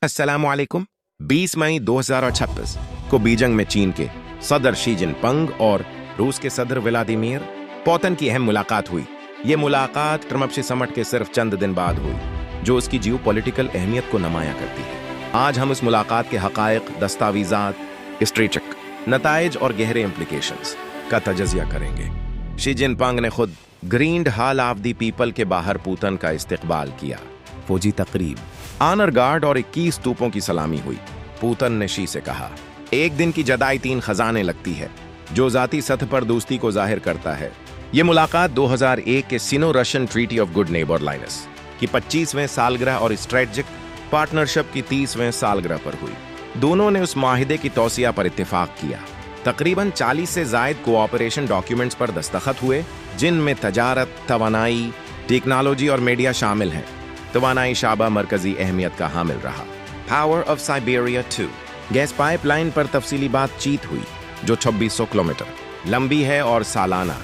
अस्सलामुअलैकुम। 20 मई 2026 को बीजिंग में चीन के सदर शी जिनपिंग और रूस के सदर व्लादिमीर पुतिन की अहम मुलाकात हुई। ये मुलाकात ट्रम्प से समट के सिर्फ चंद दिन बाद हुई, जो उसकी जियोपॉलिटिकल अहमियत को नुमाया करती है। आज हम इस मुलाकात के हकायक, दस्तावेजात, स्ट्रेटेजिक नताइज और गहरे इम्प्लीकेशंस का तजज़िया करेंगे। शी जिनपिंग ने खुद green hall of the people के बाहर पुतिन का इस्तकबाल किया। फौजी तकरीब, ऑनर गार्ड और 21 तोपों की सलामी हुई। पुतिन ने शी से कहा, एक दिन की जदाई 3 खजाने लगती है, जो जाती सतह पर दोस्ती को जाहिर करता है। ये मुलाकात 2001 के सिनो रशियन ट्रीटी ऑफ गुड नेबरलाइनेस की 25वें सालगिरह और स्ट्रेटेजिक पार्टनरशिप की 30वें सालगिरह पर हुई। दोनों ने उस माहिदे की तौसिया पर इत्तेफाक किया। तकरीबन 40 से जायद कोऑपरेशन डॉक्यूमेंट्स पर दस्तखत हुए, जिनमें तजारत, तवानाई, टेक्नोलॉजी और मीडिया शामिल हैं। तवानाई शाबा मरकजी अहमियत का हामिल रहा। Power of Siberia 2 gas pipeline पर तफसीली बातचीत हुई, जो 2600 किलोमीटर लंबी है और सालाना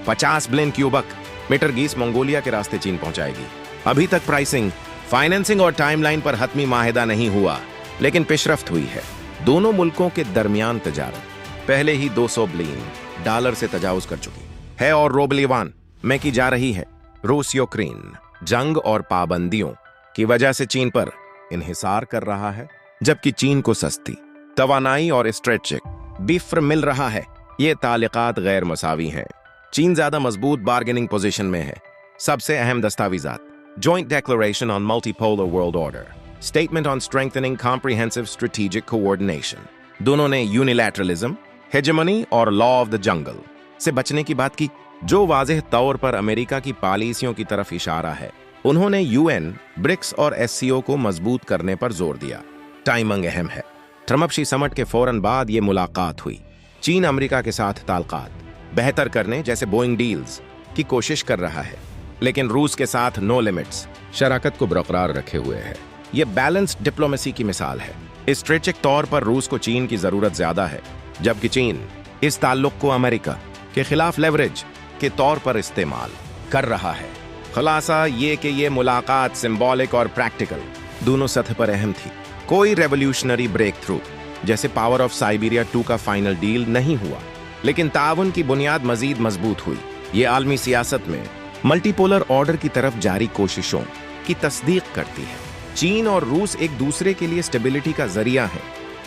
50 billion cubic metre gas Mongolia के रास्ते चीन पहुंचाएगी। अभी तक प्राइसिंग, फाइनेंसिंग और टाइमलाइन पर हतमी माहिदा नहीं हुआ, लेकिन पेशरफ्त हुई है। दोनों मुल्कों के दरमियान तजारत पहले ही $200 बिलियन से तजावुज कर चुकी है और रोबलीवान में की जा रही है। रूस यूक्रेन जंग और पाबंदियों की वजह से चीन पर इन्हिसार कर रहा है, जबकि चीन को सस्ती तवानाई और स्ट्रेटेजिक बिफ्र मिल रहा है। ये ताल्लुकात गैर मसावी हैं। चीन ज्यादा मजबूत बार्गेनिंग पोजीशन में है। सबसे अहम दस्तावेजात: joint declaration on multipolar world order, statement on strengthening comprehensive strategic coordination. दोनों ने यूनिलैटरलिज्म, हेजेमनी और लॉ ऑफ द जंगल से बचने की बात की, जो वाज़ेह तौर पर अमेरिका की पॉलिसियों की तरफ इशारा है। उन्होंने यूएन, ब्रिक्स और एससीओ को मजबूत करने पर जोर दिया। टाइमिंग अहम है। ट्रम्प शी समट के फौरन बाद ये मुलाकात हुई। चीन अमेरिका के साथ ताल्लुकात बेहतर करने जैसे बोइंग डील्स की कोशिश कर रहा है, लेकिन रूस के साथ नो लिमिट्स शराकत को बरकरार रखे हुए है। ये बैलेंस्ड डिप्लोमेसी की मिसाल है। स्ट्रेटेजिक तौर पर रूस को चीन की जरूरत ज्यादा है, जबकि चीन इस ताल्लुक को अमेरिका के खिलाफ लेवरेज के तौर पर इस्तेमाल कर रहा है। खुलासा ये कि ये मुलाकात सिंबॉलिक और प्रैक्टिकल दोनों सतह पर अहम थी। कोई रेवोल्यूशनरी ब्रेक थ्रू जैसे पावर ऑफ साइबेरिया 2 का फाइनल डील नहीं हुआ, लेकिन ताउन की बुनियाद मजीद मजबूत हुई। ये आलमी सियासत में मल्टीपोलर ऑर्डर की तरफ जारी कोशिशों की तस्दीक करती है। चीन और रूस एक दूसरे के लिए स्टेबिलिटी का जरिया है,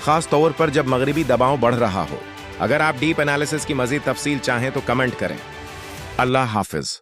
खास तौर पर जब मगरबी दबाव बढ़ रहा हो। अगर आप डीप एनालिसिस की मजीद तफसील चाहें तो कमेंट करें। अल्लाह हाफिज।